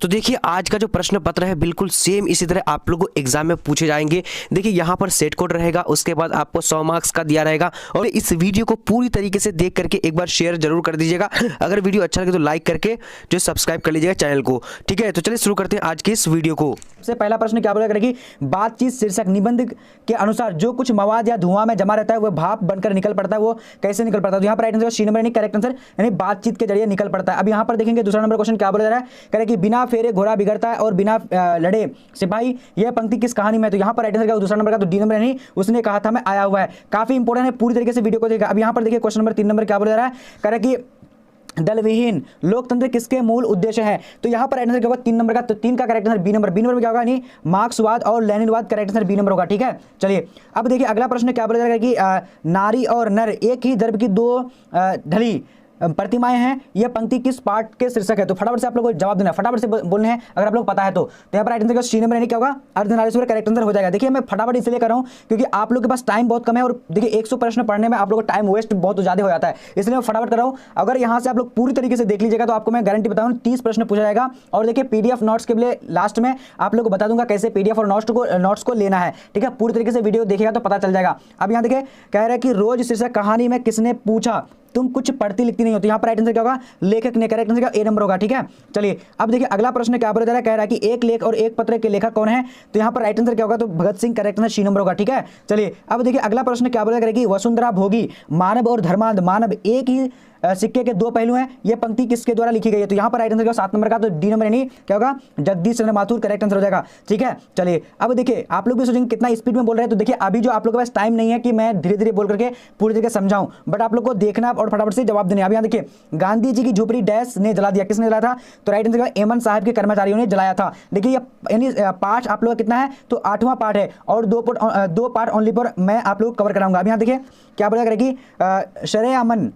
तो देखिए आज का जो प्रश्न पत्र है बिल्कुल सेम इसी तरह आप लोगों को एग्जाम में पूछे जाएंगे। देखिए यहाँ पर सेट कोड रहेगा, उसके बाद आपको 100 मार्क्स का दिया रहेगा। और इस वीडियो को पूरी तरीके से देख करके एक बार शेयर जरूर कर दीजिएगा। अगर वीडियो अच्छा लगे तो लाइक करके जो सब्सक्राइब कर लीजिएगा चैनल को। ठीक है, तो चलिए शुरू करते हैं आज की इस वीडियो को। सबसे पहला प्रश्न क्या बोला कि बातचीत शीर्षक निबंध के अनुसार जो कुछ मवाद या धुआं में जमा रहता है वह भाप बनकर निकल पड़ता है, वो कैसे निकल पड़ता है? तो यहाँ पर राइट आंसर सी नंबर यानी करेक्ट आंसर यानी बातचीत के जरिए निकल पड़ता है। अब यहाँ पर देखेंगे दूसरा नंबर क्वेश्चन क्या बोला जा रहा है, कह रहे कि बिना फेरे घोड़ा बिगड़ता है और बिना लड़े सिपाही, यह पंक्ति किस कहानी में? तो यहाँ पर राइट आंसर क्या दूसरा नंबर का, तो डी नंबर यानी उसने कहा था मैं आया हुआ है। काफी इंपॉर्टेंट है, पूरी तरीके से वीडियो को देखा। अब यहाँ पर देखिए क्वेश्चन नंबर 3 नंबर क्या बोला जा रहा है, कह रहे कि दलविहीन लोकतंत्र किसके मूल उद्देश्य है? तो यहाँ पर आंसर क्या होगा 3 नंबर का, तो 3 का correct answer B number. B number में क्या होगा नहीं मार्क्सवाद और लेनिनवाद, करेक्ट आंसर बी नंबर होगा। ठीक है, चलिए अब देखिए अगला प्रश्न क्या बोला जाएगा कि नारी और नर एक ही द्रव्य की दो ढली प्रतिमाएं हैं, यह पंक्ति किस पाठ के शीर्षक है? तो फटाफट से आप लोगों को जवाब देना है, फटाफट से बोलने हैं अगर आप लोग पता है तो यहाँ पर राइट आंसर सी नंबर यानी क्या होगा अर्धनारीश्वर, करेक्ट आंसर हो जाएगा। देखिए मैं फटाफट इसलिए कर रहा हूँ क्योंकि आप लोग के पास टाइम बहुत कम है और देखिए 100 प्रश्न पढ़ने में आप लोग का टाइम वेस्ट बहुत ज्यादा हो जाता है, इसलिए मैं फटाफट कर रहा हूँ। अगर यहाँ से आप लोग पूरी तरीके से देख लीजिएगा तो आपको मैं गारंटी बताऊँ 30 प्रश्न पूछा जाएगा। और देखिए पीडीएफ नोट्स के लिए लास्ट में आप लोग को बता दूंगा कैसे पीडीएफ और नोट्स को लेना है। ठीक है, पूरी तरीके से वीडियो देखिएगा तो पता चल जाएगा। अब यहाँ देखिए कह रहे हैं कि रोज शीर्षक कहानी में किसने पूछा तुम कुछ पढ़ती लिखती नहीं हो? तो यहाँ पर राइट आंसर क्या होगा लेखक ने, करेक्ट आंसर का ए नंबर होगा। ठीक है, चलिए अब देखिए अगला प्रश्न क्या बोला जा रहा है, कह रहा है कि एक लेख और एक पत्र के लेखक कौन है? तो यहाँ पर राइट आंसर क्या होगा, तो Bhagat Singh, correct answer C number होगा। ठीक है, चलिए अब देखिए अगला प्रश्न क्या बोला जा रहा है कि वसुंधरा भोगी मानव और धर्मांध मानव एक ही सिक्के के दो पहलू हैं, यह पंक्ति किसके द्वारा लिखी गई है? तो यहाँ पर राइट आंसर क्या 7 नंबर का, तो डी नंबर यानी क्या होगा जगदीश चंद्र माथुर, करेक्ट आंसर हो जाएगा। ठीक है, चलिए अब देखिए आप लोग भी सोचेंगे कितना स्पीड में बोल रहे हैं, तो देखिए अभी जो आप लोग के पास टाइम नहीं है कि मैं धीरे धीरे बोल करके पूरी तरीके से समझाऊं, बट आप लोग को देखना और फटाफट से जवाब देना। अब यहाँ देखिए गांधी जी की झोपड़ी डैश ने जला दिया, किसने जलाया था? तो राइट आंसर एमन साहब के कर्मचारियों ने जलाया था। देखिए यानी पाठ आप लोग कितना है, तो 8वां पाठ है और 2 पार्ट ओनली पर मैं आप लोग कवर कराऊंगा। अब यहाँ देखिए क्या बोला करेगी शरेअमन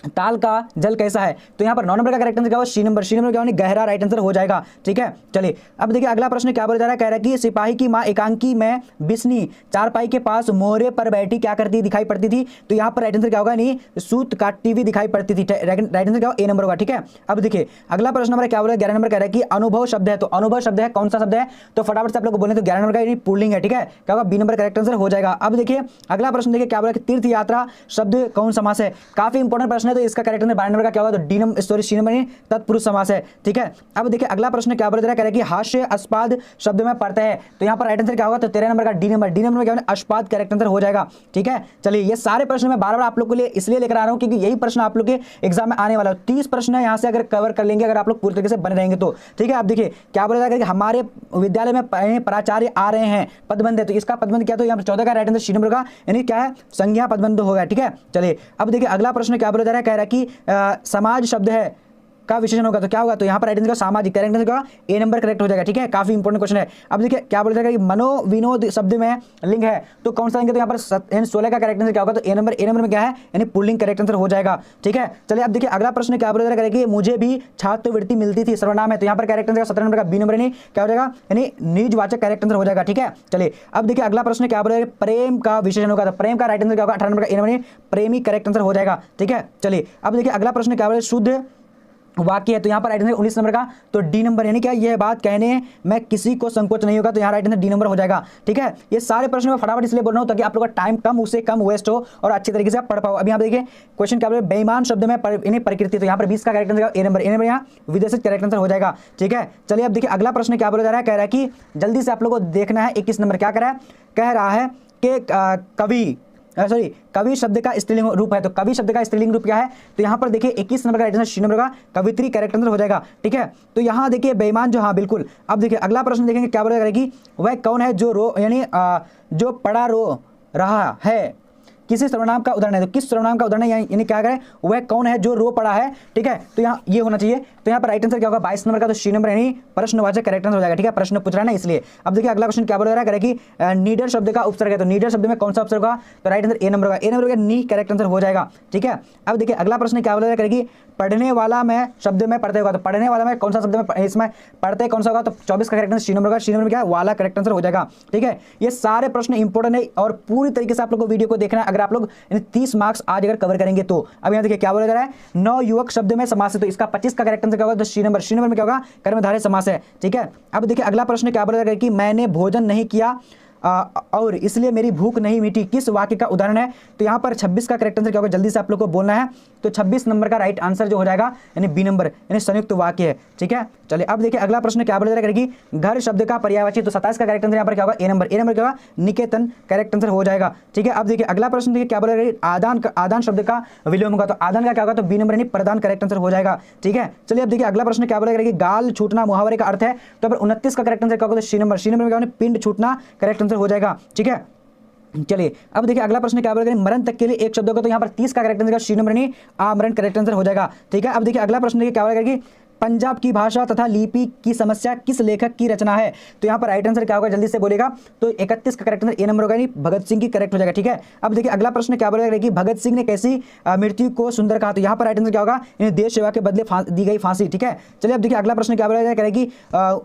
ताल का जल कैसा है? तो यहाँ पर 9 नंबर का करेक्ट आंसर क्या होगा सी नंबर। सी नंबर क्या होगा गहरा, राइट आंसर हो जाएगा। ठीक है, चलिए अब देखिए अगला प्रश्न क्या बोला जा रहा है, कह रहा है कि सिपाही की मां एकांकी में बिस्नी चारपाई के पास मोहरे पर बैठी क्या करती दिखाई पड़ती थी? तो यहाँ पर राइट आंसर क्या होगा नहीं सूत काटती हुई दिखाई पड़ती थी, राइट आंसर क्या होगा ए नंबर होगा। ठीक है, अब देखिए अगला प्रश्न हमारा क्या बोला 11 नंबर कह रहा है कि अनुभव शब्द है, तो अनुभव शब्द है कौन सा शब्द है? तो फटाफट से आप लोग बोले तो 11 नंबर का पुल्लिंग है। ठीक है, क्या होगा बी नंबर करेक्ट आंसर हो जाएगा। अब देखिए अगला प्रश्न देखिए क्या बोला कि तीर्थ यात्रा शब्द कौन समास है? काफी इंपॉर्टेंट प्रश्न है, तो इसका करेक्ट आंसर नंबर का क्या होगा, तो D number sorry C number तत्पुरुष समास है। ठीक है, अब देखिए अगला प्रश्न क्या बोला जा रहा है, कह रहा है कि हास्यास्पद शब्द में पढ़ते हैं, तो यहाँ पर राइट आंसर क्या होगा, तो 13 नंबर का डी नंबर। डी नंबर में क्या होगा अस्पाद, करेक्ट आंसर हो जाएगा। ठीक है, चलिए ये सारे प्रश्न मैं बार बार आप लोग के लिए इसलिए लेकर आ रहा हूं क्योंकि यही प्रश्न आप लोग के एग्जाम में आने वाला है। 30 प्रश्न है, यहाँ से अगर कवर कर लेंगे अगर आप लोग पूरी तरीके से बने रहेंगे तो। ठीक है, अब देखिए क्या बोला जाएगा कि हमारे विद्यालय में प्राचार्य आ रहे हैं पदबंध है, तो इसका पदबंध क्या, तो यहाँ पर 14 का राइट आंसर सी नंबर का यानी क्या है संज्ञा पदबंध होगा। ठीक है, चलिए अब देखिए अगला प्रश्न क्या बोला जा रहा है, कह रहा है कि समाज शब्द है का विशेषण होगा, तो क्या होगा, तो यहाँ पर राइट आंसर का सामाजिक, करेक्ट आंसर का ए नंबर करेक्ट हो जाएगा। ठीक है, काफी इंपॉर्टेंट क्वेश्चन है। अब देखिए क्या बोला जाएगा कि मनोविनोद शब्द में लिंग है, तो कौन सा लिंग है? तो यहाँ पर 16 का करेक्ट आंसर क्या होगा, तो ए नंबर। ए नंबर में क्या है यानी पुल्लिंग, करेक्ट आंसर हो जाएगा। ठीक है, चलिए अब देखिए अगला प्रश्न क्या बोला जाएगा कि मुझे भी छात्रवृत्ति मिलती थी सर्वनाम है, तो यहाँ पर करेक्ट आंसर 17 नंबर का बी नंबर यानी क्या हो जाएगा यानी निजवाचक, करेक्ट आंसर हो जाएगा। ठीक है, चलिए अब देखिए अगला प्रश्न क्या बोला जाएगा प्रेम का विशेषण होगा, तो प्रेम का राइट आंसर क्या होगा 18 नंबर का ए नंबर प्रेमी, करेक्ट आंसर हो जाएगा। ठीक है, चलिए अब देखिए अगला प्रश्न क्या बोला शुद्ध वाक्य है, तो यहाँ पर राइट आंसर 19 नंबर का, तो डी नंबर यानी क्या यह बात कहने में किसी को संकोच नहीं होगा, तो यहाँ राइट आंसर डी नंबर हो जाएगा। ठीक है, ये सारे प्रश्न मैं फटाफट इसलिए बोल रहा हूँ ताकि आप लोग का टाइम कम उससे कम वेस्ट हो और अच्छी तरीके से आप पढ़ पाओ। अब यहाँ देखिए क्वेश्चन क्या बोले बेईमान शब्द में प्रकृति, तो यहाँ पर 20 का correct answer A number. A number यहाँ विदेशित, करेक्ट आंसर हो जाएगा। ठीक है, चलिए अब देखिए अगला प्रश्न क्या बोला जा रहा है, कह रहा है कि जल्दी से आप लोग को देखना है 21 नंबर क्या कह रहा है कि कवि शब्द का स्त्रीलिंग रूप है, तो कवि शब्द का स्त्रीलिंग रूप क्या है? तो यहाँ पर देखिए 21 नंबर का राइट आंसर सी नंबर का कवित्री, करेक्ट आंसर हो जाएगा। ठीक है, तो यहाँ देखिए बेईमान जो, हाँ बिल्कुल। अब देखिए अगला प्रश्न देखेंगे क्या बोला करेगी वह कौन है जो रो यानी जो पड़ा रो रहा है, किसी सर्वनाम का उदाहरण है, तो किस सर्वनाम का उदाहरण यानी क्या करें वह कौन है जो रो पड़ा है? ठीक है, तो यहाँ ये होना चाहिए, तो यहाँ पर राइट आंसर क्या होगा 22 नंबर का, तो सी नंबर यानी प्रश्नवाचक, करेक्ट आंसर हो जाएगा। ठीक है, प्रश्न पूछ रहा है ना इसलिए। अब देखिए अगला क्वेश्चन क्या बोल रहा है कि नीडर शब्द का उपसर्ग है, तो नीडर शब्द में कौन सा उपसर्ग होगा? तो राइट आंसर ए नंबर होगा। ए नंबर का नी, करेक्ट आंसर हो जाएगा। ठीक है, अब देखिए अगला प्रश्न क्या बोल रहा है कि पढ़ने वाला में शब्द में पढ़ते होगा, तो पढ़ने वाला में कौन सा शब्द में इसमें पढ़ते कौन सा होगा? तो 24 का करेक्ट आंसर सी नंबर का। सी नंबर में क्या वाला, करेक्ट आंसर हो जाएगा। ठीक है, ये सारे प्रश्न इंपॉर्टेंट है और पूरी तरीके से आप लोग को वीडियो को देखना है अगर आप लोग 30 मार्क्स आज अगर कवर करेंगे तो। अब यहाँ देखिए क्या बोला जा रहा है नवयुवक शब्द में समास है, तो इसका 25 का करेक्ट आंसर क्या होगा, तो सी नंबर में क्या होगा, कर्मधारय समास है। ठीक है, अब देखिए अगला प्रश्न क्या बोला कि मैंने भोजन नहीं किया और इसलिए मेरी भूख नहीं मिटी, किस वाक्य का उदाहरण है। तो यहाँ पर 26 का करेक्ट आंसर क्या होगा, जल्दी से आप लोग को बोलना है। तो 26 नंबर का राइट आंसर जो हो जाएगा यानी बी नंबर, यानी संयुक्त वाक्य है। ठीक है, चलिए अब देखिए अगला प्रश्न क्या बोला जाएगा कि घर शब्द का पर्यायवाची। तो 27 का करेक्ट आंसर यहाँ पर क्या होगा, ए नंबर क्या होगा, निकेतन करेक्ट आंसर हो जाएगा। ठीक है, अब देखिए अगला प्रश्न देखिए क्या बोला जाएगा, आदान शब्द का विलोम होगा। तो आदान का क्या होगा, तो बी नंबर यानी प्रदान करेक्ट आंसर हो जाएगा। ठीक है, चलिए अब देखिए अगला प्रश्न क्या बोला जाएगा कि गाल छूटना मुहावरे का अर्थ है। तो अब 29 का करेक्ट आंसर क्या होगा, तो सी नंबर क्या होगा, पिंड छूटना करेक्ट आंसर हो जाएगा। ठीक है, चलिए अब देखिए अगला प्रश्न क्या बोलेगा, मरण तक के लिए एक शब्द होगा। तो यहाँ पर 30 का करेक्ट आंसर सी नंबर नहीं आमरण करेक्ट आंसर हो जाएगा। ठीक है, अब देखिए अगला प्रश्न देखिए क्या बोलेगा कि पंजाब की भाषा तथा लिपि की समस्या किस लेखक की रचना है। तो यहाँ पर राइट आंसर क्या होगा, जल्दी से बोलेगा। तो 31 का करेक्ट आंसर ए नंबर होगा, भगत सिंह की करेक्ट हो जाएगा। ठीक है, अब देखिए अगला प्रश्न क्या बोलेगा कि भगत सिंह ने कैसी मृत्यु को सुंदर कहा। तो यहाँ पर राइट आंसर क्या होगा, देश सेवा के बदले दी गई फांसी। ठीक है, चलिए अब देखिए अगला प्रश्न क्या बोलेगा कि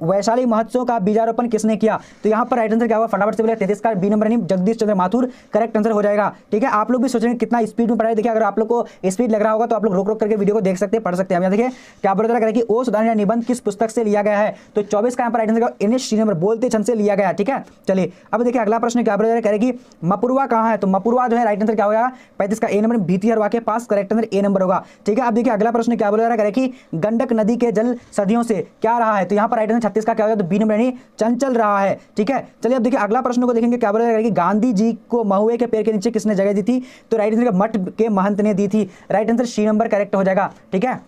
वैशाली महोत्सव का बीजारोपण किसने किया। तो यहाँ पर राइट आंसर क्या होगा, फटाफट से बोले 33 का बी नंबर यानी जगदीश चंद्र माथुर करेक्ट आंसर हो जाएगा। ठीक है, आप लोग भी सोचेंगे कितना स्पीड में पढ़ाई। देखिए अगर आप लोग को स्पीड लग रहा होगा तो आप लोग रोक रोक करके वीडियो को देख सकते हैं, पढ़ सकते हैं। देखिए क्या बोला कि ओ सुधार या निबंध किस पुस्तक से लिया गया है। तो 24 का यहाँ पर राइट आंसर एनएस नंबर बोलते छंद से लिया गया। ठीक है, चलिए अब देखिए अगला प्रश्न क्या बोला कह रहे कि मपुरवा कहाँ है। तो मपुरवा जो है राइट आंसर क्या होगा, 35 का ए नंबर भीतिहरवा के पास करेक्ट आंसर ए नंबर होगा। ठीक है, अब देखिए अगला प्रश्न क्या बोला रहा कि गंडक नदी के जल सदियों से क्या रहा है। तो यहाँ पर राइट आंसर 36 का क्या होगा, तो बी नंबर यानी चंचल रहा है। ठीक है, चलिए अब देखिए अगला प्रश्न को देखेंगे क्या बोला कि गांधी जी को महुए के पेड़ के नीचे किसने जगह दी थी। तो राइट आंसर मठ के महंत ने दी थी। Right answer C number correct हो जाएगा। ठीक है,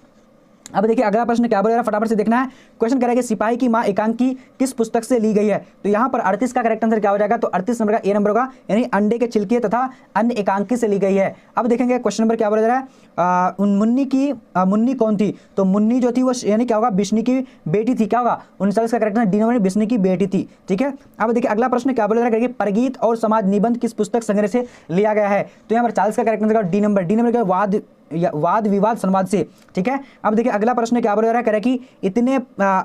अब देखिए अगला प्रश्न क्या बोल रहा है, फटाफट से देखना है। क्वेश्चन करेगा सिपाही की मां एकांकी किस पुस्तक से ली गई है। तो यहाँ पर 38 का करेक्ट आंसर क्या हो जाएगा, तो 38 नंबर का ए नंबर होगा, यानी अंडे के छिलके तथा अन्य एकांकी से ली गई है। अब देखेंगे क्वेश्चन नंबर क्या बोला जा रहा है, मुन्नी कौन थी। तो मुन्नी जो थी वो यानी क्या होगा, बिश्नी की बेटी थी। क्या होगा, 39 का करेक्ट आंसर डी नंबर बिश्नी की बेटी थी। ठीक है, अब देखिए अगला प्रश्न क्या बोला जा रहा है, परगीत और समाज निबंध किस पुस्तक संग्रह से लिया गया है। तो यहाँ पर 40 का करेक्ट आंसर डी नंबर क्या वाद विवाद संवाद से। ठीक है, अब देखिए अगला प्रश्न क्या बोल रहा है, कह रहा है कि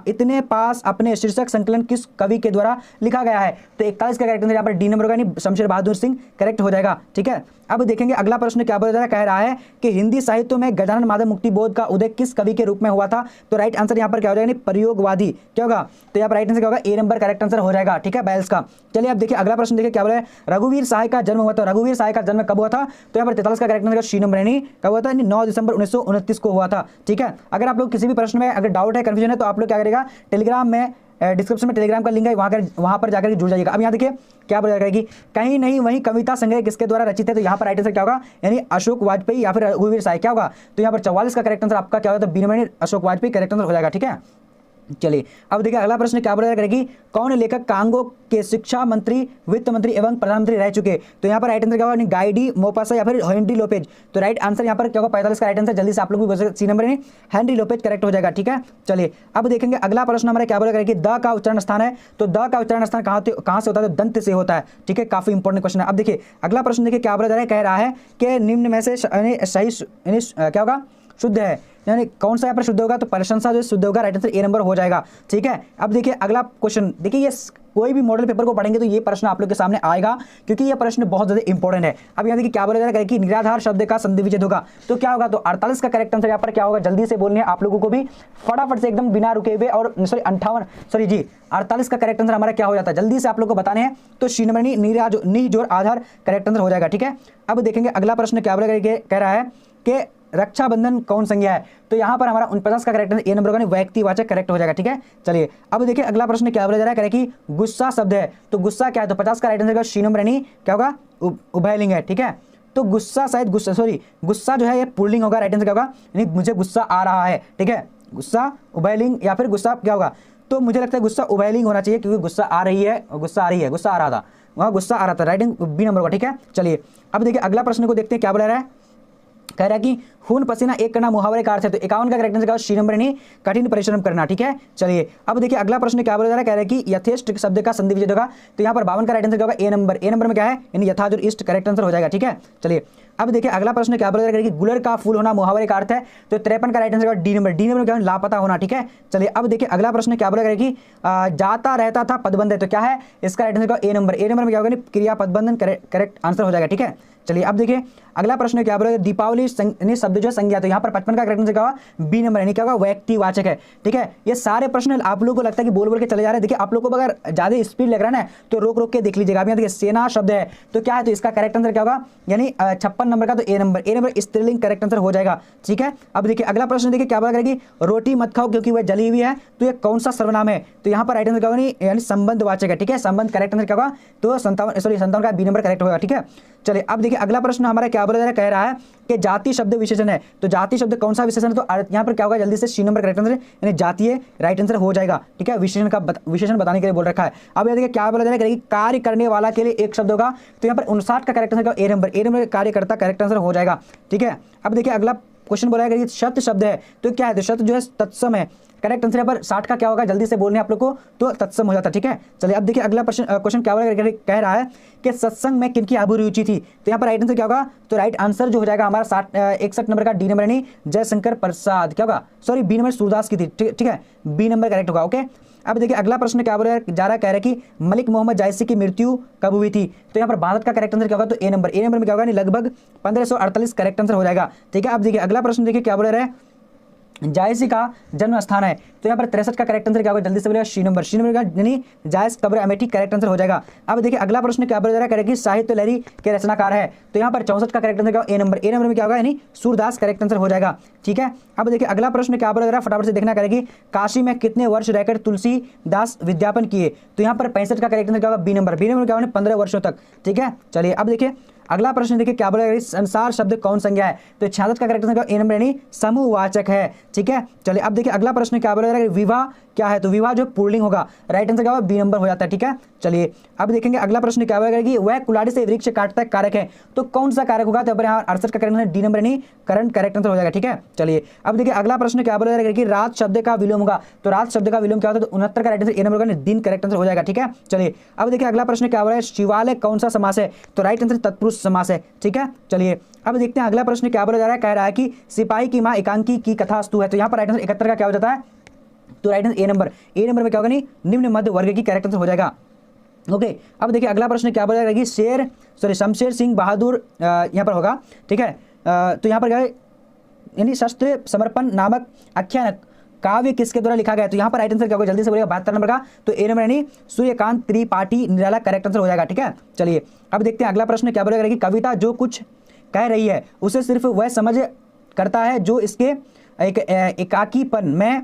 इतने पास अपने शीर्षक संकलन किस कवि के द्वारा लिखा गया है। तो 41 का करेक्ट आंसर यहाँ पर डी नंबर का शमशेर बहादुर सिंह करेक्ट हो जाएगा। ठीक है, अब देखेंगे अगला प्रश्न क्या बोल रहा है, कह रहा है कि हिंदी साहित्य में गजानन माधव मुक्तिबोध का उदय किस कवि के रूप में हुआ था। तो राइट आंसर यहाँ पर क्या हो जाएगा, प्रयोगवादी क्या होगा। तो यहाँ पर राइट आंसर क्या होगा, ए नंबर करेक्ट आंसर हो जाएगा। ठीक है, 42 का। चलिए अब देखिए अगला प्रश्न देखिए क्या बोल रहा है, रघुवीर सहाय का जन्म हुआ था। रघुवीर सहाय का जन्म कब हुआ था। तो यहाँ पर 43 का करेक्ट आंसर सी नंबर यानी कब हुआ था, 9 दिसंबर 1929 को हुआ था। ठीक है, अगर आप लोग किसी भी प्रश्न में अगर डाउट है, कंफ्यूजन है, तो आप लोग क्या करेगा, टेलीग्राम में डिस्क्रिप्शन में टेलीग्राम का लिंक है, वहां पर जाकर जुड़ जाइएगा। अब यहाँ देखिए क्या बोला जाएगा कि कहीं नहीं वही कविता संग्रह किसके द्वारा रचित है। तो यहाँ पर राइट आंसर क्या होगा, यानी अशोक वाजपेयी या फिर रघुवीर सहाय क्या होगा। तो यहाँ पर 44 का करेक्ट आंसर आपका क्या होगा, तो B number Ashok Vajpayee correct answer हो जाएगा। ठीक है, चलिए अब देखिए अगला प्रश्न क्या बोला जाएगा कि कौन लेखक कांगो के शिक्षा मंत्री, वित्त मंत्री एवं प्रधानमंत्री रह चुके। तो यहाँ पर राइट आंसर क्या होगा, गाइडी मोपासा या फिर हेनरी लोपेज। तो राइट आंसर यहाँ पर क्या होगा, 45 का राइट आंसर, जल्दी से आप लोग भी सी नंबर यानी हेनरी लोपेज करेक्ट हो जाएगा। ठीक है, चलिए अब देखेंगे अगला प्रश्न हमारा क्या बोला कि द का उच्चारण स्थान है। तो द का उच्चारण स्थान कहाँ से होता है, तो दंत से होता है। ठीक है, काफी इंपॉर्टेंट क्वेश्चन है। अब देखिए अगला प्रश्न देखिए क्या बोला जा रहा है, कह रहा है कि निम्न में से सही क्या होगा, शुद्ध है, यानी कौन सा यहाँ पर शुद्ध होगा। तो प्रशंसा जो शुद्ध होगा, राइट आंसर ए नंबर हो जाएगा। ठीक है, अब देखिए अगला क्वेश्चन देखिए, ये कोई भी मॉडल पेपर को पढ़ेंगे तो ये प्रश्न आप लोग के सामने आएगा, क्योंकि ये प्रश्न बहुत ज्यादा इंपॉर्टेंट है। अब यहाँ देखिए क्या बोला जा रहा है कि निराधार शब्द का संधि विच्छेद होगा। तो क्या होगा, तो 48 का करेक्ट आंसर यहाँ पर क्या होगा, जल्दी से बोलने आप लोगों को भी फटाफट से एकदम बिना रुके हुए। और 48 का करेक्ट आंसर हमारा क्या हो जाता है, जल्दी से आप लोग को बताने हैं। तो सी नंबर निजोड़ आधार करेक्ट आंसर हो जाएगा। ठीक है, अब देखेंगे अगला प्रश्न क्या बोला कह रहा है कि रक्षाबंधन कौन संज्ञा है। तो यहाँ पर हमारा 49 का करेक्ट आंसर ए नंबर का व्यक्तिवाचक करेक्ट हो जाएगा। ठीक है, चलिए अब देखिए अगला प्रश्न क्या बोला जा रहा है, कि गुस्सा शब्द है। तो गुस्सा क्या है, तो 50 का राइट आंसर सी नंबर यानी क्या होगा, उभयलिंग है। ठीक है, तो गुस्सा शायद गुस्सा जो है ये पुल्लिंग होगा। राइट आंसर क्या होगा, यानी मुझे गुस्सा आ रहा है। ठीक है, गुस्सा उभयलिंग या फिर गुस्सा क्या होगा, तो मुझे लगता है गुस्सा उभयलिंग होना चाहिए, क्योंकि गुस्सा आ रही है, गुस्सा आ रहा था, वहाँ गुस्सा आ रहा था। राइटिंग बी नंबर का। ठीक है, चलिए अब देखिए अगला प्रश्न को देखते हैं क्या बोला रहा है, कह रहा है कि खून पसीना एक करना मुहावरे का अर्थ है। तो 51 का करेक्ट आंसर सी नंबर यानी कठिन परिश्रम करना। ठीक है, चलिए अब देखिए अगला प्रश्न क्या बोला जा रहा है, कह रहा है कि यथेष्ट शब्द का संधि विच्छेद होगा। तो यहाँ पर 52 का राइट आंसर क्या होगा, ए नंबर में क्या है, यानी यथा जो इष्ट करेक्ट आंसर हो जाएगा। ठीक है, चलिए अब देखिए अगला प्रश्न क्या बोला जा रहा है कि गुलर का फूल होना मुहावरे का अर्थ है। तो 53 का राइट आंसर डी नंबर क्या है, लापता होना। ठीक है, चलिए अब देखिए अगला प्रश्न क्या बोला जा रहा है कि जाता रहता था पदबंध है। तो क्या है, इसका राइट आंसर ए नंबर में क्या होगा, क्रिया पदबंधन करेक्ट आंसर हो जाएगा। ठीक है, चलिए अब देखिए अगला प्रश्न क्या बोला, दीपावली शब्द शब्द जो है संज्ञा, तो यहाँ पर 55 का करेक्ट आंसर क्या होगा, बी नंबर, यानी क्या होगा, व्यक्तिवाचक है। ठीक है, ये सारे प्रश्न आप लोगों को लगता है कि बोल बोल के चले जा रहे हैं, देखिए आप लोगों को अगर ज्यादा स्पीड लग रहा है ना तो रोक रोक के देख लीजिएगा। अब यहाँ देखिए सेना शब्द है तो क्या है, तो इसका करेक्ट आंसर क्या होगा, यानी 56 नंबर का, तो ए नंबर स्त्रीलिंग करेक्ट आंसर हो जाएगा। ठीक है, अब देखिए अगला प्रश्न देखिए क्या बोला करेगी, रोटी मत खाओ क्योंकि वह जली हुई है, तो ये कौन सा सर्वनाम है, तो यहाँ पर राइट आंसर क्या होगा, यानी संबंधवाचक है। ठीक है, संबंध करेक्ट आंसर क्या होगा, तो 57 का बी नंबर करेक्ट होगा। ठीक है, चलिए अब देखिए अगला प्रश्न हमारा क्या बोला जा रहा है, कह रहा है कि जाति शब्द विशेषण है, तो जाति शब्द कौन सा विशेषण है, तो यहाँ पर क्या होगा, जल्दी से सी नंबर करेक्ट आंसर यानी जातीय राइट आंसर हो जाएगा। ठीक है, विशेषण बताने के लिए बोल रखा है। अब ये देखिए क्या बोला जा रहा है, कार्य करने वाला के लिए एक शब्द होगा, तो यहाँ पर 59 का करेक्ट आंसर ए नंबर कार्यकर्ता करेक्ट आंसर हो जाएगा। ठीक है, अब देखिए अगला क्वेश्चन बोला है कि शत शब्द है, तो क्या है, तो शत जो है तत्सम है, करेक्ट आंसर पर 60 का क्या होगा, जल्दी से बोलने आप लोग को, तो तत्सम हो जाता है। ठीक है, चलिए अब देखिए अगला क्वेश्चन क्या बोला, कह रहा है कि सत्संग में किनकी अभिरुचि थी, तो यहाँ पर राइट आंसर क्या होगा, तो राइट आंसर जो हो जाएगा हमारा 61 नंबर का डी नंबर, यानी जयशंकर प्रसाद, क्या होगा, सॉरी बी नंबर सूरदास की थी। ठीक है, बी नंबर करेक्ट होगा। ओके, अब देखिए अगला प्रश्न क्या बोला जा रहा है, कह रहा है कि मलिक मोहम्मद जायसी की मृत्यु कब हुई थी, तो यहाँ पर भारत का करेक्ट आंसर क्या होगा, तो ए नंबर में क्या होगा, लगभग 1548 करेक्ट आंसर हो जाएगा। ठीक है, अब देखिए अगला प्रश्न देखिए क्या बोल रहे हैं, जायसी का जन्म स्थान है, तो यहाँ पर 63 का करेक्ट आंसर क्या होगा, जल्दी से बोलिएगा, सी नंबर का यानी जायस कब्र अमेठी करेक्ट आंसर हो जाएगा। अब देखिए अगला प्रश्न क्या बोला जा रहा है कि साहित्य लहरी के रचनाकार है, तो यहाँ पर 64 का करेक्ट आंसर क्या, ए नंबर में क्या होगा, यानी सूरदास करेक्ट आंसर हो जाएगा। ठीक है, अब देखिए अगला प्रश्न क्या बोला जा रहा है, फटाफट से देखना करेगी, काशी में कितने वर्ष रहकर तुलसीदास विद्यापन किए, तो यहाँ पर 65 का करेक्ट आंसर क्या होगा, बी नंबर क्या होगा, 15 वर्षों तक। ठीक है, चलिए अब देखिए अगला प्रश्न देखिए क्या बोला, संसार शब्द कौन संज्ञा है, तो 66 का करेक्ट आंसर ए नंबर यानी समूहवाचक है। ठीक है, चलिए अब देखिए अगला प्रश्न क्या बोला जा रहा है, विवाह क्या है, तो विवाह जो पुल्लिंग होगा, राइट आंसर क्या होगा, बी नंबर हो जाता है। ठीक है, चलिए अब देखेंगे अगला प्रश्न क्या बोला कि वह कुल्हाड़ी से वृक्ष काटता है कारक है, तो कौन सा कारक होगा, तो यहाँ 68 का करेक्ट आंसर डी नंबर यानी करंट करेक्ट आंसर हो जाएगा। ठीक है, चलिए अब देखिए अगला प्रश्न क्या बोला जा रहा है कि रात शब्द का विलोम होगा, तो रात शब्द का विलोम क्या होता है, तो 69 का राइट आंसर ए नंबर का दिन करेक्ट आंसर हो जाएगा। ठीक है, चलिए अब देखिए अगला प्रश्न क्या बोला है, शिवालय कौन सा समास है, तो राइट आंसर तत्पुरुष समास है। ठीक है, चलिए अब देखते हैं अगला प्रश्न क्या बोला जा रहा है, कह रहा है कि सिपाही की मां एकांकी की कथास्तु है, तो यहाँ पर राइट आंसर 71 का क्या हो जाता है, तो राइट आंसर ए नंबर में क्या होगा, नहीं निम्न मध्य वर्ग की करेक्ट आंसर हो जाएगा। ओके, अब देखिए अगला प्रश्न क्या बोला जाएगा कि शमशेर सिंह बहादुर यहाँ पर होगा। ठीक है, तो यहाँ पर क्या है, यानी शस्त्र समर्पण नामक आख्यान काव्य किसके द्वारा लिखा गया, तो यहाँ पर राइट आंसर क्या होगा, जल्दी से बोलिएगा, 72 नंबर का, तो ए नंबर यानी सूर्यकांत त्रिपाठी निराला करेक्ट आंसर हो जाएगा। ठीक है, चलिए अब देखते हैं अगला प्रश्न क्या बोलेगा कि कविता जो कुछ कह रही है उसे सिर्फ वह समझ करता है जो इसके एकाकीपन में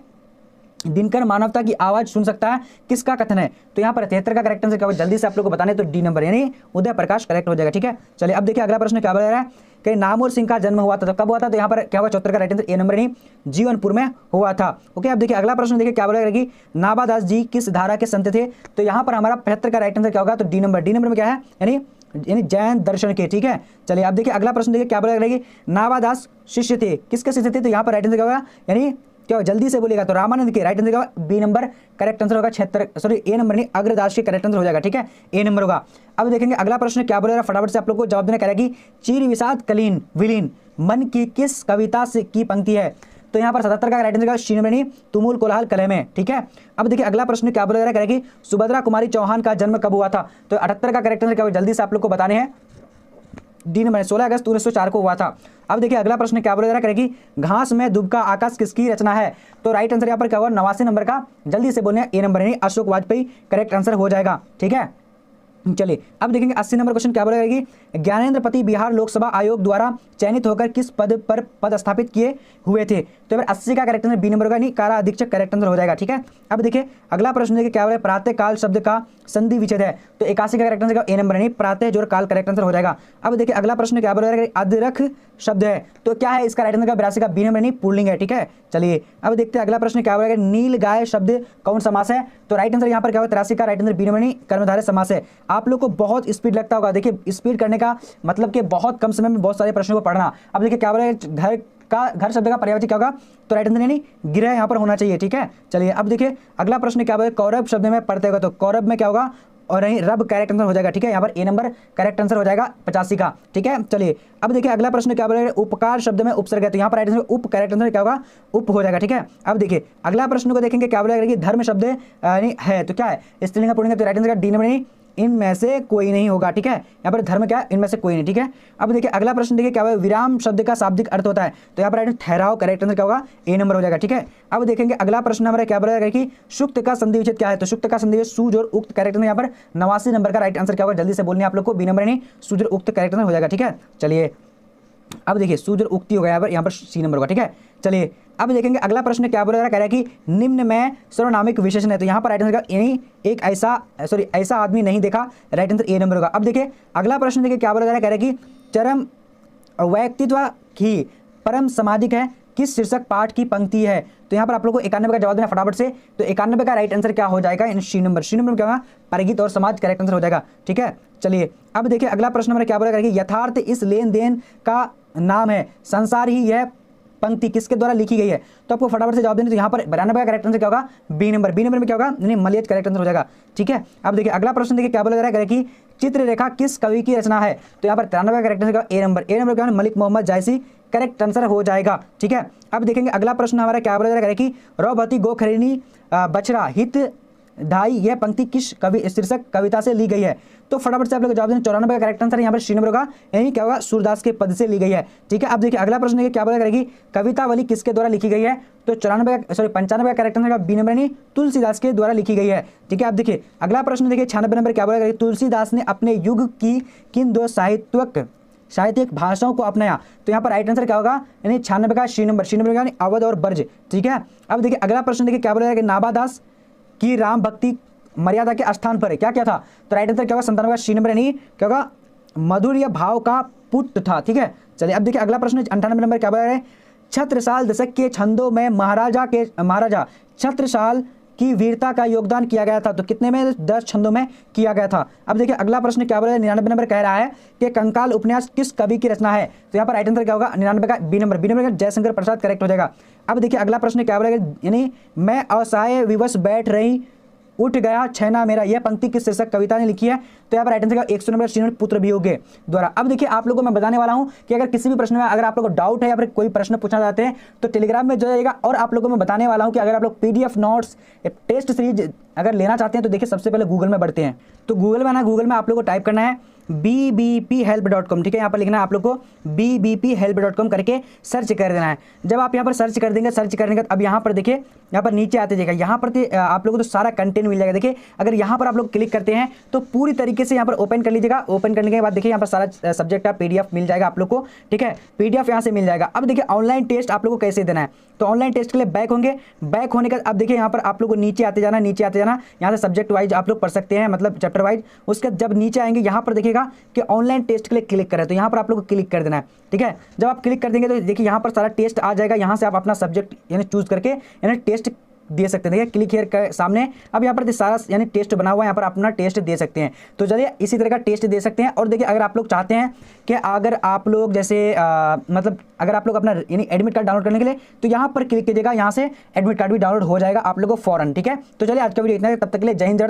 दिनकर मानवता की आवाज सुन सकता है, किसका कथन है, तो यहाँ पर 73 का करेक्ट आंसर क्या होगा, जल्दी से आप लोग को बताने, तो डी नंबर यानी उदय प्रकाश करेक्ट हो जाएगा। ठीक है, चलिए अब देखिए अगला प्रश्न क्या बोल रहा है कि नामोर सिंह का जन्म हुआ था, तो कब हुआ था, तो यहाँ पर क्या होगा, 74 का राइट आंसर ए नंबर यानी जीवनपुर में हुआ था। ओके, अब देखिए अगला प्रश्न देखिए क्या बोलेगा कि नाभादास जी किस धारा के संत थे, तो यहाँ पर हमारा 75 का राइट आंसर क्या होगा, तो डी नंबर में क्या है, यानी जैन दर्शन के। ठीक है, चलिए अब देखिए अगला प्रश्न देखिए क्या बोलेगा कि नाभादास शिष्य थे, किसके शिष्य थे, तो यहाँ पर राइट आंसर क्या होगा, यानी क्या जल्दी से बोलेगा, तो रामानंद के, राइट आंसर क्या होगा, बी नंबर करेक्ट आंसर होगा, 76 ए नंबर नहीं अग्रदास के करेक्ट आंसर हो जाएगा। ठीक है, ए नंबर होगा। अब देखेंगे अगला प्रश्न क्या बोलेगा, फटाफट से आप लोग को जवाब देना करेगी, चीर विषाद कलीन विलीन मन की किस कविता से की पंक्ति है, तो यहाँ पर 77 का राइट आंसर सी नंबर नहीं तुमुल कोलाहल कलह में। ठीक है, अब देखिए अगला प्रश्न क्या बोला जा रहा है कि सुभद्रा कुमारी चौहान का जन्म कब हुआ था, तो 78 का करेक्ट आंसर क्या होगा, जल्दी से आप लोग को बताने हैं, डी नंबर 16 अगस्त 1904 को हुआ था। अब देखिए अगला प्रश्न क्या बोला जा रहा है कि घास में दुबका आकाश किसकी रचना है, तो राइट आंसर यहाँ पर क्या होगा, 89 नंबर का, जल्दी से बोलने ए नंबर यानी अशोक वाजपेयी करेक्ट आंसर हो जाएगा। ठीक है, चलिए अब देखेंगे 80 नंबर क्वेश्चन क्या बोलेगा कि ज्ञानेंद्र पति बिहार लोकसभा आयोग द्वारा चयनित होकर किस पद पर पदस्थापित किए हुए थे, तो फिर 80 का करेक्ट आंसर बी नंबर होगा, नहीं कारा अधीक्षक करेक्ट आंसर हो जाएगा। ठीक है, अब देखिए अगला प्रश्न देखिए क्या बोला, प्रातः काल शब्द का संधि विच्छेद है, तो 81 का करेक्ट आंसर ए नंबर नहीं प्रातः जोड़ काल करेक्ट आंसर हो जाएगा। अब देखिए अगला प्रश्न क्या बोला, अदरख शब्द है, तो क्या है इसका राइट आंसर का 82 का बी नंबर नहीं पुल्लिंग है। ठीक है, चलिए अब देखते हैं अगला प्रश्न क्या बोला, नील गाय शब्द कौन समास है, तो राइट आंसर यहाँ पर क्या होगा, 83 का राइट आंसर बी नंबर नहीं कर्मधारय समास है। आप लोग को बहुत स्पीड लगता होगा, देखिए स्पीड करने का मतलब कि बहुत कम समय में बहुत सारे प्रश्नों को पढ़ना। अब देखिए क्या बोला, घर शब्द का पर्यायवाची क्या होगा, तो राइट आंसर यानी गिरह यहाँ पर होना चाहिए। ठीक है, चलिए अब देखिए अगला प्रश्न क्या बोला, कौरव शब्द में पढ़ते होगा, तो कौरव में क्या होगा, और नहीं रब करेक्ट आंसर हो जाएगा। ठीक है, यहाँ पर ए नंबर करेक्ट आंसर हो जाएगा 85 का। ठीक है, चलिए अब देखिए अगला प्रश्न क्या बोला, उपकार शब्द में उपसर्ग है, तो यहाँ पर राइट आंसर उप करेक्ट आंसर क्या होगा, उप हो जाएगा। ठीक है, अब देखिए अगला प्रश्न को देखेंगे क्या बोला, धर्म शब्द है, तो क्या है स्त्रीलिंग पुल्लिंग, तो राइट आंसर का डी नंबर नहीं इनमें से कोई नहीं होगा। ठीक है, यहाँ पर धर्म क्या है, इनमें से कोई नहीं। ठीक है, अब देखिए अगला प्रश्न देखिए क्या होगा, विराम शब्द का शाब्दिक अर्थ होता है, तो यहाँ पर ठहराव करेक्ट आंसर क्या होगा, ए नंबर हो जाएगा। ठीक है, अब देखेंगे अगला प्रश्न हमारा क्या बोला जाएगा कि सुक्त का संधि विच्छेद क्या है, तो सुक्त का संधि विच्छेद सूज और उक्त करेक्ट आंसर यहाँ पर 89 नंबर का राइट आंसर क्या होगा, जल्दी से बोलने आप लोग को, बी नंबर नहीं सूज और उक्त करेक्ट आंसर हो जाएगा। ठीक है, चलिए अब देखिए सूज और उक्ति हो गया यहाँ पर सी नंबर होगा। ठीक है, चलिए अब देखेंगे अगला प्रश्न क्या बोला जा रहा है, कह रहा है कि निम्न में सर्वनामिक विशेषण है, तो यहाँ पर राइट आंसर यानी एक ऐसा आदमी नहीं देखा, राइट आंसर ए नंबर होगा। अब देखिए अगला प्रश्न देखिए क्या बोला जा रहा है, कह रहा है कि चरम व्यक्तित्व ही परम सामाजिक है, किस शीर्षक पाठ की पंक्ति है, तो यहाँ पर आप लोग को 91 का जवाब देना फटाफट से, तो 91 का राइट आंसर क्या हो जाएगा, सी नंबर में क्या होगा, परिगीत और समाज करेक्ट आंसर हो जाएगा। ठीक है, चलिए अब देखिए अगला प्रश्न हमारा क्या बोला कि यथार्थ इस लेन देन का नाम है, संसार ही यह पंक्ति किसके द्वारा लिखी गई है, तो आपको फटाफट से जवाब देना, तो यहाँ पर 92 का करेक्ट आंसर क्या होगा, बी नंबर में क्या होगा, यानी मलयज करेक्ट आंसर हो जाएगा। ठीक है, अब देखिए अगला प्रश्न देखिए क्या बोला जा रहा है कि चित्ररेखा किस कवि की रचना है, तो यहाँ पर 93 का करेक्ट आंसर ए नंबर क्या है, मलिक मोहम्मद जायसी करेक्ट आंसर हो जाएगा। ठीक है, अब देखेंगे अगला प्रश्न हमारा क्या बोला जा रहा है कि रौभती गोखरेनी बछड़ा हित ढाई यह पंक्ति किस कवि शीर्षक कविता से ली गई है, तो फटाफट से आप लोग जवाब दें, 94 का करेक्ट आंसर यहाँ पर सी नंबर होगा, यानी क्या होगा, सूरदास के पद से ली गई है। ठीक है, अब देखिए अगला प्रश्न देखिए क्या बोला करेगी, कवितावली किसके द्वारा लिखी गई है, तो 95 का करेक्ट आंसर बी नंबर यानी तुलसीदास के द्वारा लिखी गई है। ठीक है, अब देखिए अगला प्रश्न देखिए 96 नंबर क्या बोला, तुलसीदास ने अपने युग की किन दो साहित्यिक भाषाओं को अपनाया, तो यहाँ पर राइट आंसर क्या होगा, यानी 96 का सी नंबर यानी अवध और ब्रज। ठीक है, अब देखिए अगला प्रश्न देखिए क्या बोला कि नाभादास की राम भक्ति मर्यादा के स्थान पर क्या क्या था, तो राइट आंसर क्या होगा, 97 का सी नंबर यानी क्या होगा, मधुर्य भाव का पुट था। ठीक है, चलिए अब देखिए अगला प्रश्न 98 नंबर क्या बोला है, छत्रसाल दशक के छंदों में महाराजा छत्रसाल की वीरता का योगदान किया गया था, तो कितने में, 10 छंदों में किया गया था। अब देखिए अगला प्रश्न क्या बोला है, 99 नंबर कह रहा है कि कंकाल उपन्यास किस कवि की रचना है, तो यहाँ पर राइट आंसर क्या होगा, 99 का बी नंबर का जयशंकर प्रसाद करेक्ट हो जाएगा। अब देखिए अगला प्रश्न क्या बोला, यानी मैं असहाय विवश बैठ रही उठ गया छैना मेरा, यह पंक्ति किस शीर्षक कविता ने लिखी है, तो यहाँ पर राइट आंसर 100 नंबर श्रीमंत पुत्र वियोगे द्वारा। अब देखिए आप लोगों को मैं बताने वाला हूं कि अगर किसी भी प्रश्न में अगर आप लोगों को डाउट है या फिर कोई प्रश्न पूछना चाहते हैं तो टेलीग्राम में जुड़ जाइएगा, और आप लोगों को मैं बताने वाला हूं कि अगर आप लोग पीडीएफ नोट्स टेस्ट सीरीज अगर लेना चाहते हैं तो देखिए सबसे पहले गूगल में बढ़ते हैं, तो गूगल में आप लोग को टाइप करना है bbphelp.com। ठीक है, यहाँ पर लिखना है आप लोग को bbphelp.com करके सर्च कर देना है। जब आप यहाँ पर सर्च कर देंगे, सर्च करने के बाद अब यहाँ पर देखिए यहाँ पर नीचे आते जाएगा, यहाँ पर आप लोगों को तो सारा कंटेंट मिल जाएगा। देखिए अगर यहाँ पर आप लोग क्लिक करते हैं तो पूरी तरीके से यहाँ पर ओपन कर लीजिएगा। ओपन करने के बाद देखिए यहाँ पर सारा सब्जेक्ट का पीडीएफ मिल जाएगा आप लोग को। ठीक है, पीडीएफ यहाँ से मिल जाएगा। अब देखिए ऑनलाइन टेस्ट आप लोग को कैसे देना है, तो ऑनलाइन टेस्ट के लिए बैक होंगे, बैक होने का अब देखिए यहाँ पर आप लोग को नीचे आते जाना, यहाँ से सब्जेक्ट वाइज आप लोग पढ़ सकते हैं, मतलब चैप्टर वाइज। उसके जब नीचे आएंगे यहाँ पर देखिएगा कि ऑनलाइन टेस्ट के लिए क्लिक करें, तो यहाँ पर आप लोग को क्लिक कर देना है। ठीक है, जब आप क्लिक कर देंगे तो देखिए यहाँ पर सारा टेस्ट आ जाएगा, यहाँ से आप अपना सब्जेक्ट यानी चूज करके यानी टेस्ट दे सकते हैं। देखिए क्लिक हियर के सामने अब यहाँ पर सारा यानी टेस्ट बना हुआ है, यहाँ पर अपना टेस्ट दे सकते हैं। तो चलिए इसी तरह का टेस्ट दे सकते हैं। और देखिए अगर आप लोग चाहते हैं कि अगर आप लोग जैसे मतलब अगर आप लोग अपना यानी एडमिट कार्ड डाउनलोड करने के लिए तो यहाँ पर क्लिक कीजिएगा, यहाँ से एडमिट कार्ड भी डाउनलोड हो जाएगा आप लोगों को फौरन। ठीक है, तो चलिए आज का वीडियो इतना है, तब तक के लिए जय हिंद।